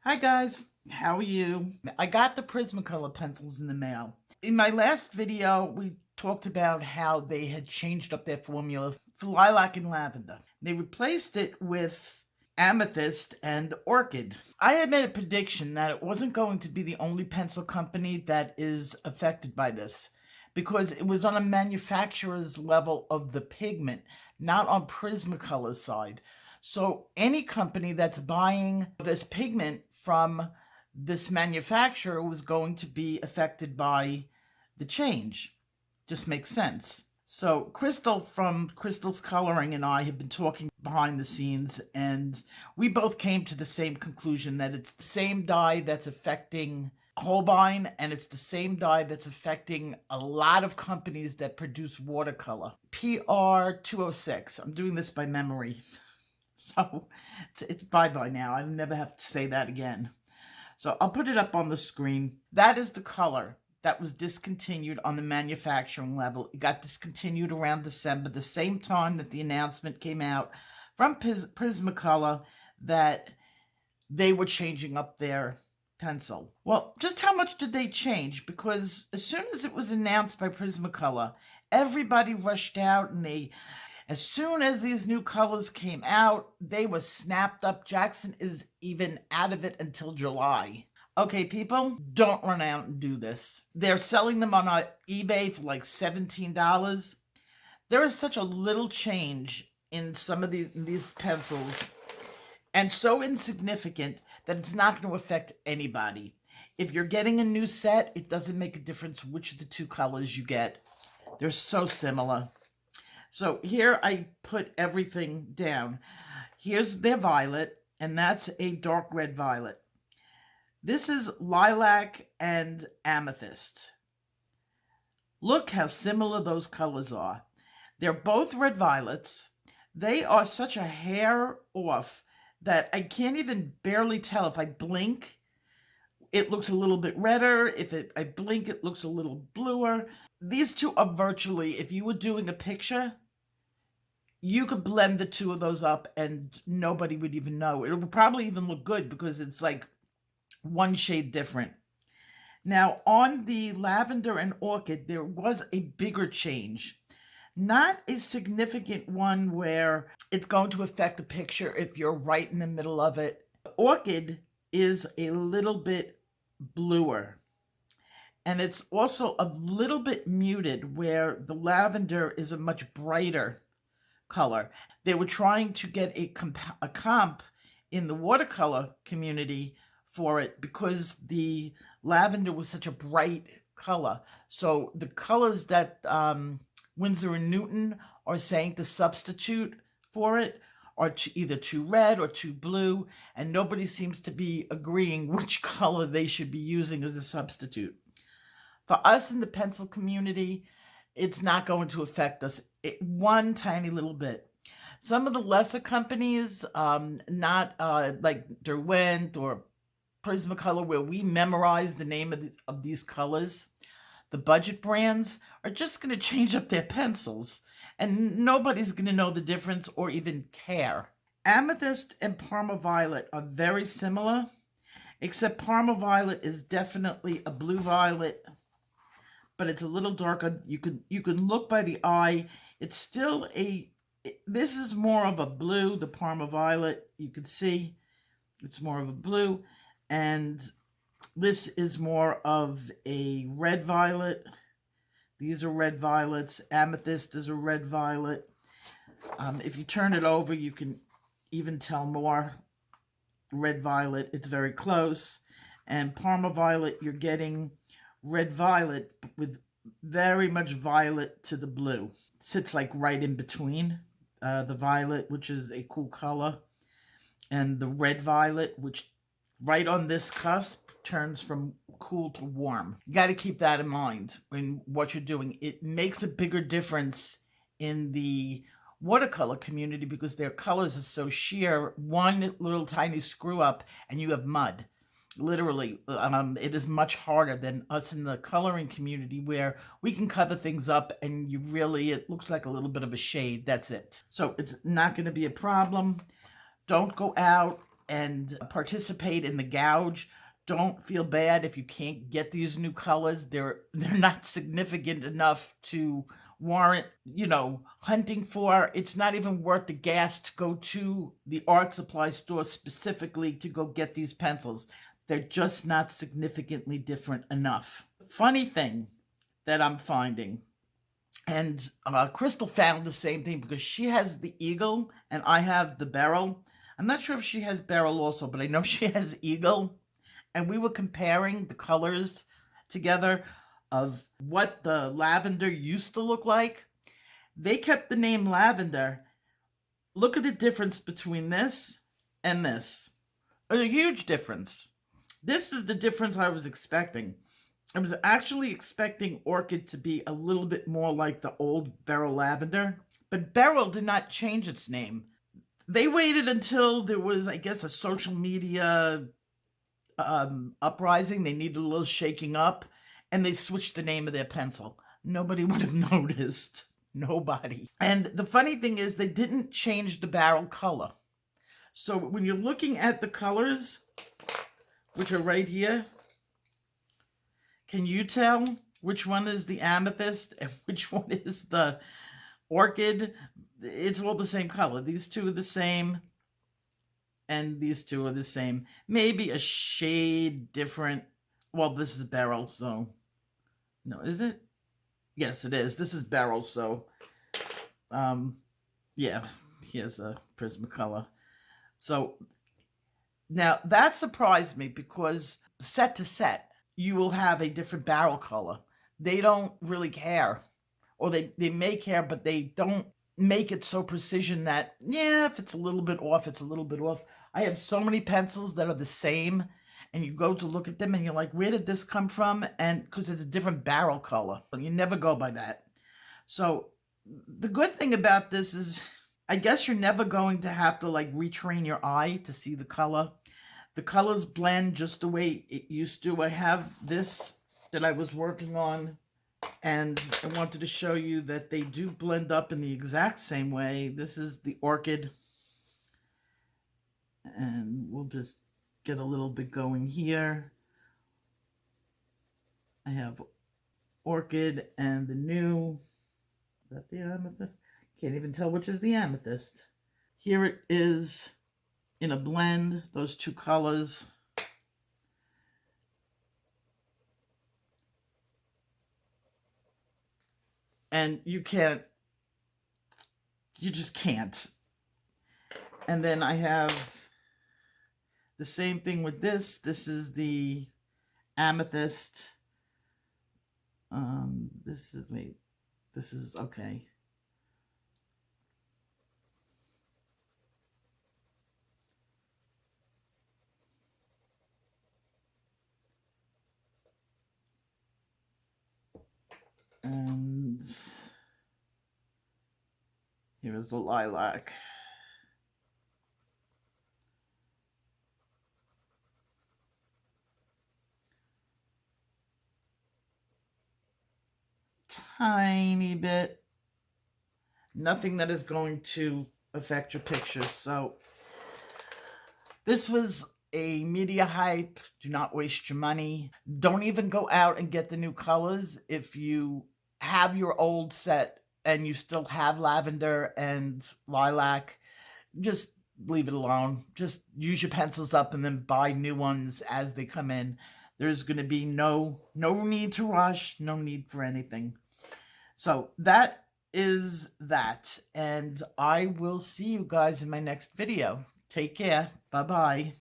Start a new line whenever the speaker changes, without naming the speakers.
Hi guys, how are you? I got the Prismacolor pencils in the mail. In my last video, we talked about how they had changed up their formula for Lilac and Lavender. They replaced it with Amethyst and Orchid. I had made a prediction that it wasn't going to be the only pencil company that is affected by this, because it was on a manufacturer's level of the pigment, not on Prismacolor's side. So any company that's buying this pigment from this manufacturer was going to be affected by the change. Just makes sense. So Crystal from Crystal's Coloring and I have been talking behind the scenes, and we both came to the same conclusion that it's the same dye that's affecting Holbein, and it's the same dye that's affecting a lot of companies that produce watercolor. PR 206. I'm doing this by memory. So it's bye-bye now. I never have to say that again. So I'll put it up on the screen. That is the color that was discontinued on the manufacturing level. It got discontinued around December, the same time that the announcement came out from Prismacolor that they were changing up their pencil. Well, just how much did they change? Because as soon as it was announced by Prismacolor, everybody rushed out, and as soon as these new colors came out, they were snapped up. Jackson is even out of it until July. Okay, people, don't run out and do this. They're selling them on eBay for like $17. There is such a little change in some of these pencils, and so insignificant that it's not going to affect anybody. If you're getting a new set, it doesn't make a difference which of the two colors you get. They're so similar. So here I put everything down. Here's their violet, and that's a dark red violet. This is lilac and amethyst. Look how similar those colors are. They're both red violets. They are such a hair off that I can't even barely tell. If I blink, it looks a little bit redder. If I blink, it looks a little bluer. These two are virtually, if you were doing a picture, you could blend the two of those up and nobody would even know. It would probably even look good because it's like one shade different. Now, on the lavender and orchid, there was a bigger change. Not a significant one where it's going to affect the picture if you're right in the middle of it. Orchid is a little bit bluer. And it's also a little bit muted, where the lavender is a much brighter color. They were trying to get a comp in the watercolor community for it because the lavender was such a bright color. So the colors that Winsor & Newton are saying to substitute for it are either too red or too blue, and nobody seems to be agreeing which color they should be using as a substitute. For us in the pencil community, it's not going to affect us one tiny little bit. Some of the lesser companies, not like Derwent or Prismacolor, where we memorize the name of these colors, the budget brands are just going to change up their pencils, and nobody's going to know the difference or even care. Amethyst and Parma Violet are very similar, except Parma Violet is definitely a blue violet, but it's a little darker. You can look by the eye. It's still this is more of a blue, the Parma Violet. You can see it's more of a blue, and this is more of a red violet. These are red violets. Amethyst is a red violet. If you turn it over, you can even tell more. Red violet, it's very close. And Parma Violet, you're getting red violet with very much violet to the blue. It sits like right in between the violet, which is a cool color, and the red violet, which right on this cusp turns from cool to warm. You got to keep that in mind when what you're doing. It makes a bigger difference in the watercolor community because their colors are so sheer. One little tiny screw up and you have mud. Literally, it is much harder than us in the coloring community, where we can cover things up and it looks like a little bit of a shade. That's it. So it's not going to be a problem. Don't go out and participate in the gouge. Don't feel bad if you can't get these new colors. They're not significant enough to warrant, hunting for. It's not even worth the gas to go to the art supply store specifically to go get these pencils. They're just not significantly different enough. Funny thing that I'm finding, and Crystal found the same thing because she has the eagle and I have the beryl. I'm not sure if she has beryl also, but I know she has eagle. And we were comparing the colors together of what the lavender used to look like. They kept the name lavender. Look at the difference between this and this. A huge difference. This is the difference I was expecting. I was actually expecting Orchid to be a little bit more like the old Beryl Lavender, but Beryl did not change its name. They waited until there was, I guess, a social media uprising. They needed a little shaking up, and they switched the name of their pencil. Nobody would have noticed. Nobody. And the funny thing is they didn't change the barrel color. So when you're looking at the colors, which are right here, can you tell which one is the amethyst and which one is the orchid? It's all the same color. These two are the same, and these two are the same. Maybe a shade different. Well, this is beryl, so... No, is it? Yes, it is. This is beryl, so... yeah, here's a Prismacolor. So, now, that surprised me because set to set, you will have a different barrel color. They don't really care. Or they may care, but they don't make it so precision that, yeah, if it's a little bit off, it's a little bit off. I have so many pencils that are the same, and you go to look at them, and you're like, where did this come from? And because it's a different barrel color. You never go by that. So the good thing about this is, I guess you're never going to have to like retrain your eye to see the color. The colors blend just the way it used to. I have this that I was working on, and I wanted to show you that they do blend up in the exact same way. This is the orchid. And we'll just get a little bit going here. I have orchid and the new, is that the amethyst? Can't even tell which is the amethyst. Here it is in a blend, those two colors. And you just can't. And then I have the same thing with this. This is the amethyst. This is okay. And here is the lilac. Tiny bit. Nothing that is going to affect your pictures. So this was a media hype. Do not waste your money. Don't even go out and get the new colors. If you have your old set and you still have lavender and lilac, just leave it alone. Just use your pencils up and then buy new ones as they come in. There's going to be no need to rush, no need for anything. So that is that, and I will see you guys in my next video. Take care. Bye-bye.